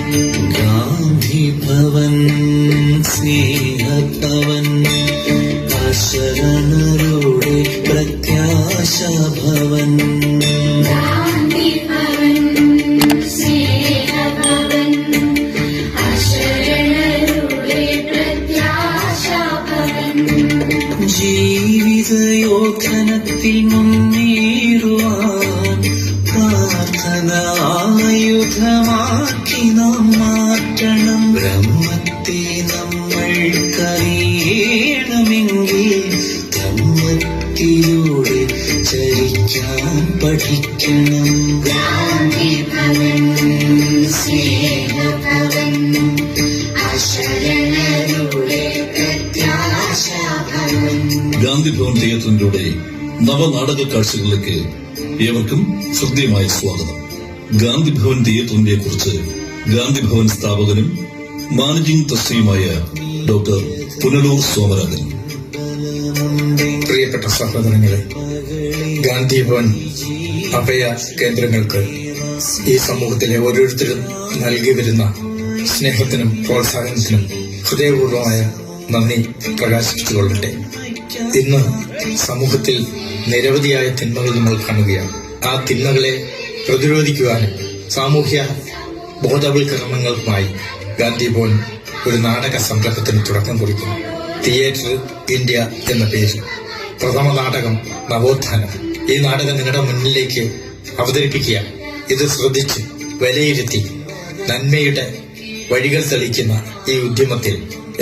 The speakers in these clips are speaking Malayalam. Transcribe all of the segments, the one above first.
ഗാന്ധി ഭവൻ സ്നേഹഭവൻ അശരണരുടെ പ്രത്യാശ ഭവൻ. ജീവിതയോധനത്തിൽ മുന്നേറുവാൻ പ്രാർത്ഥന ആയുധമാക്കി നാം മാറ്റണം. ബ്രഹ്മത്തെ നമ്മൾക്കറിയണമെങ്കിൽ ധർമ്മത്തിലൂടെ ചരിക്കാൻ പഠിക്കണം. ഗാന്ധി ഭവൻ സ്നേഹഭവൻ അശരണരുടെ പ്രത്യാശ ഭവൻ. ഗാന്ധി ഭവൻ തിയേറ്ററിലൂടെ നവനാടക കാഴ്ചകളിലേക്ക് ഏവർക്കും ഹൃദ്യമായ സ്വാഗതം. ഗാന്ധി ഭവൻ തിയേറ്ററിനെ കുറിച്ച് ഗാന്ധി ഭവൻ സ്ഥാപകനും മാനേജിംഗ് ട്രസ്റ്റിയുമായ ഡോക്ടർ പുനലൂർ സോമരാജൻ. പ്രിയപ്പെട്ട സഹോദരങ്ങളെ, ഗാന്ധി ഭവൻ അഭയ കേന്ദ്രങ്ങൾക്ക് ഈ സമൂഹത്തിലെ ഓരോരുത്തരും നൽകി വരുന്ന സ്നേഹത്തിനും പ്രോത്സാഹനത്തിനും ഹൃദയപൂർവമായ നന്ദി പ്രകാശിപ്പിച്ചുകൊള്ളട്ടെ. ഇന്ന് സമൂഹത്തിൽ നിരവധിയായ തിന്മകൾ നമ്മൾ കാണുകയാണ്. ആ തിന്മകളെ പ്രതിരോധിക്കുവാനും സാമൂഹ്യ ബോധവൽക്കരണങ്ങൾക്കുമായി ഗാന്ധി ഭവൻ ഒരു നാടക സംരംഭത്തിന് തുടക്കം കുറിക്കുന്നു. തിയേറ്റർ ഇന്ത്യ എന്ന പേരിൽ പ്രഥമ നാടകം നവോത്ഥാനം. ഈ നാടകം നിങ്ങളുടെ മുന്നിലേക്ക് അവതരിപ്പിക്കുക. ഇത് ശ്രദ്ധിച്ച് വിലയിരുത്തി നന്മയുടെ വഴികൾ തെളിയിക്കുന്ന ഈ ഉദ്യമത്തിൽ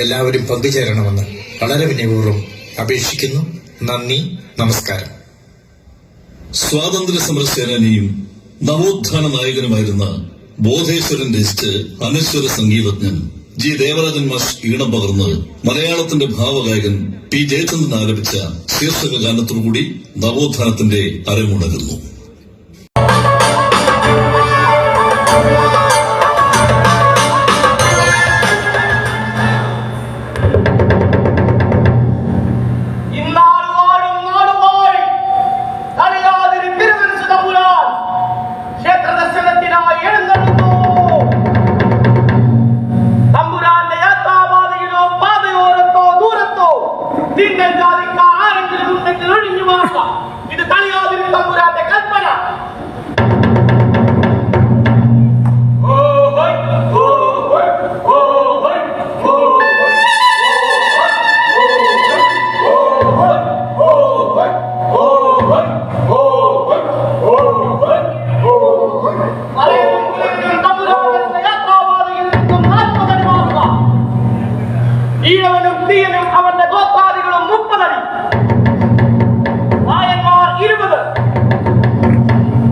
എല്ലാവരും പങ്കുചേരണമെന്ന് വളരെ വിനയപൂർവ്വം അപേക്ഷിക്കുന്നു. നന്ദി, നമസ്കാരം. സ്വാതന്ത്ര്യ സമര സേനാനിയും നവോത്ഥാന നായകനുമായിരുന്ന ബോധേശ്വരൻ രചിച്ച് അനശ്വര സംഗീതജ്ഞൻ ജി ദേവരാജൻ മാഷ് ഈണം പകർന്ന് മലയാളത്തിന്റെ ഭാവഗായകൻ പി ജയചന്ദ്രൻ ആലപിച്ച ശീർഷക ഗാനത്തോടുകൂടി നവോത്ഥാനത്തിന്റെ അരങ്ങുണരുന്നു. ഇത് കളിയാതിരി തമ്പുരാന്റെ കൽപ്പന. ഈഴവനും തീയനും അവന്റെ ഗോത്താദികളും 30 അടി, നായന്മാർ 20,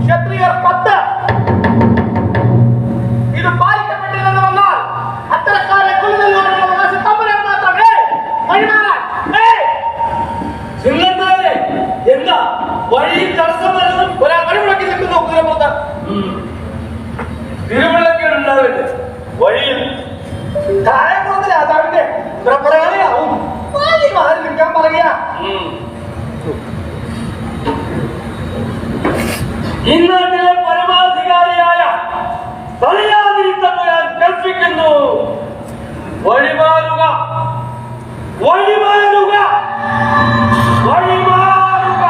ക്ഷത്രിയർ 10. ഇത് പാലിക്കപ്പെട്ടില്ലെന്ന് വന്നാൽ അത്തരക്കാരെ കൊല്ലുന്നതിനുള്ള അവകാശം തമ്പുരാൻ മാത്രമേ. എന്താ വഴിയിൽ തടസ്സം വരുന്നതും ഒരാൾ വഴിമുടക്കി നിൽക്കുന്നു. കുതിരപ്പുറത്ത് തിരുവിളക്കുണ്ടാവില്ല. വഴിയിൽ താഴെപ്പുറത്തില്ല, അതവിടെ പുറപ്പുറയാളിയാവും. മാറി നിൽക്കാൻ പറയുക. ഇന്നാട്ടിലെ പരമാധികാരിയായ തലയാതിരി തമ്പുരാൻ കൽപ്പിക്കുന്നു, വഴിമാറുക, വഴിമാറുക, വഴിമാറുക.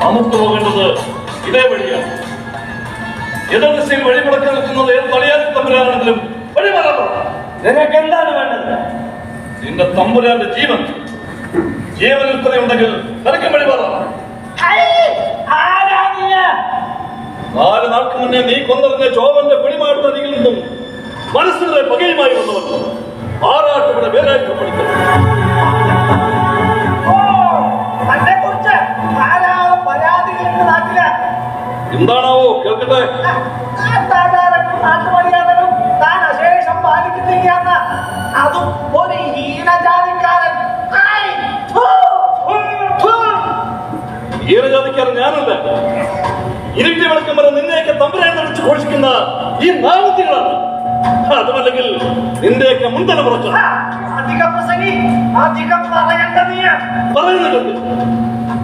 നമുക്ക് പോകേണ്ടത് ഇതേ വഴിയാണ്. എതിർ ദിശയിൽ വഴിമുടക്കി നിൽക്കുന്നത് ഏത് തലയാതി തമ്പുരാനാണെങ്കിലും വഴിമാറണം. നിനക്ക് എന്താണ് വേണ്ടത്? നിന്റെ തമ്പുരാന്റെ ജീവൻ ജീവനുണ്ടെങ്കിൽ നിനക്കും വഴിമാറാം. 4 നാൾക്ക് മുന്നേ നീ കൊന്നിരുന്ന ചോവന്റെ പിടിമാടുന്ന നീയിൽ നിന്നും മനസ്സിലെ പകയുമായി വന്നവൻ ആറാട്ടുവിടെ വേലാഴ്ചപ്പെടുത്തുന്നു. എന്താണാവോ കേൾക്കട്ടെ? നാട്ടുമര്യാദകളും താൻ അശേഷം പാലിക്കുന്നില്ല. അതും ഒരു ഹീനജാതിക്കാരൻ. ഹീനജാതിക്കാരൻ ഞാനല്ല. ഇരുട്ടി വിളക്കം വരെ നിന്നെയൊക്കെ തമ്പുരാൻ വിളിച്ച് ഘോഷിക്കുന്ന ഈ നാമത്തികളാണ്. അതുമല്ലെങ്കിൽ നിന്റെയൊക്കെ മുൻതല പുറക്കാം. അധിക പ്രസംഗി, അധികം പറയണ്ട നീ. പറയുന്നുണ്ട്.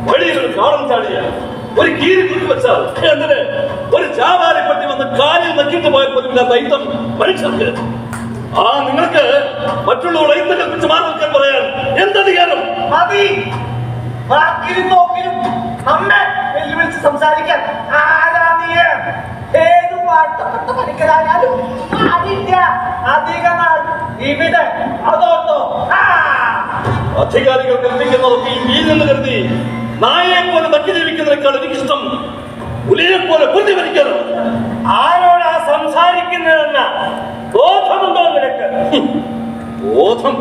വഴിയിൽ ഒരു കാടം ചാടിയ ഒരു കീരി കുത്തി വെച്ചാൽ എന്തിന് ഒരു ചാവാരി പട്ടി വന്ന് കാലിൽ നക്കിട്ട് പോയ പോലുമില്ലാത്ത ഐത്തം മനുഷ്യർക്ക്. ആ നിങ്ങൾക്ക് മറ്റുള്ളവരുടെ ഐത്തം കൽപ്പിച്ച് മാറി നിൽക്കാൻ പറയാൻ എന്തധികാരം? മതി. വാക്കിലും നോക്കിലും നമ്മെ വെല്ലുവിളിച്ച് സംസാരിക്കാൻ ആരാ നീ? ഏത് പാട്ടപ്പെട്ട പണിക്കരായാലും അതില്ല അധിക നാൾ ഇവിടെ അതോട്ടോ. അധികാരികൾ കൽപ്പിക്കുന്നതൊക്കെ ഈ വീൽ നിന്ന് കരുതി നായയെ പോലെ നക്കി ജീവിക്കുന്നതിനേക്കാൾ എനിക്കിഷ്ടം പുലിയെ പോലെ പ്രതിഫലിക്കണം. ആരോടാ സംസാരിക്കുന്നതെന്ന ബോധമുണ്ടോ നിനക്ക്? ബോധം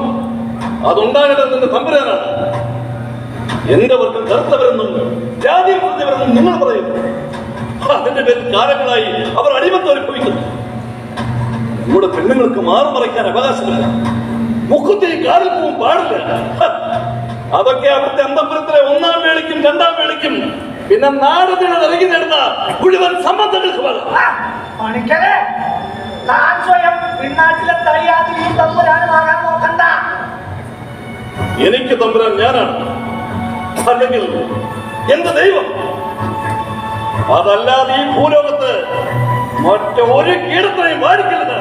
അതുണ്ടാകേണ്ടത് നിന്റെ തമ്പുരാനാണ്. എന്റെ വർഗം കറുത്തവരെന്നും ജാതിയെ കുറഞ്ഞവരെന്നും നിങ്ങൾ പറയുന്നു. അതിന്റെ പേരിൽ കാലങ്ങളായി അവർ അടിമത്തം അനുഭവിക്കുന്നു. നമ്മുടെ പെണ്ണുങ്ങൾക്ക് മാറുമറയ്ക്കാൻ അവകാശമില്ല. മുഖത്തിന് കാലിൽ പോവും പാടില്ല. അതൊക്കെ അവിടുത്തെ അന്തപുരത്തിലെ 1-ാം വേളിക്കും 2-ാം വേളിക്കും പിന്നെ നാടതിന് ഇറങ്ങി നേടുന്ന മുഴുവൻ സംബന്ധങ്ങൾക്ക് പണിക്കരെ, താൻ സ്വയം പിന്നാട്ടിലെ തയ്യാതിയും തമ്പുരാനുമാകാൻ നോക്കണ്ട. എനിക്ക് തമ്പുരാൻ ഞാനാണ്, അല്ലെങ്കിൽ എന്റെ ദൈവം. അതല്ലാതെ ഈ ഭൂലോകത്ത് മറ്റൊരു കീടത്തിനെയും വാരിക്കരുത്.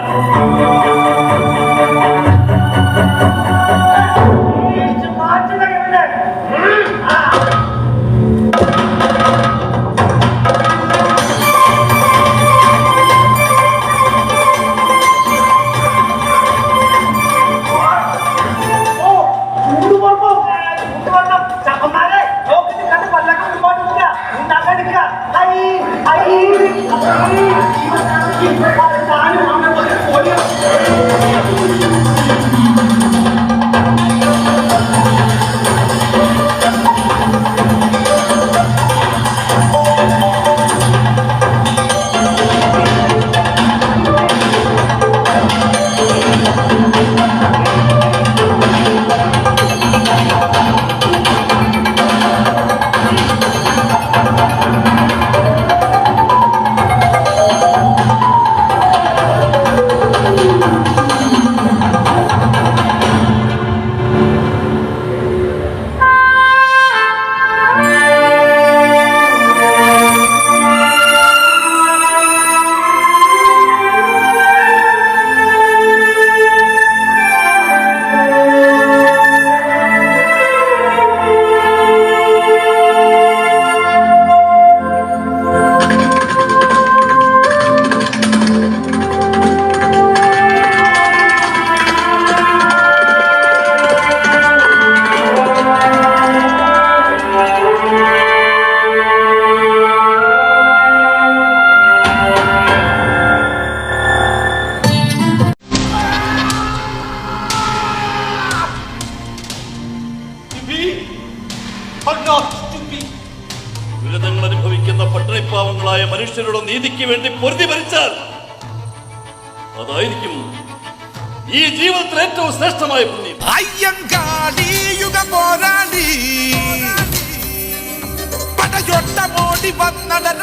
ദുരിതങ്ങൾ അനുഭവിക്കുന്ന പട്ടിണിപ്പാവങ്ങളായ മനുഷ്യരുടെ നീതിക്ക് വേണ്ടി പൊരുതി ഭരിച്ചാൽ അതായിരിക്കും ഈ ജീവിതത്തിൽ ഏറ്റവും ശ്രേഷ്ഠമായ പുണ്യം. അയ്യങ്കാളി യുഗ പോരാളി പടയൊട്ട മോടി വന്നടര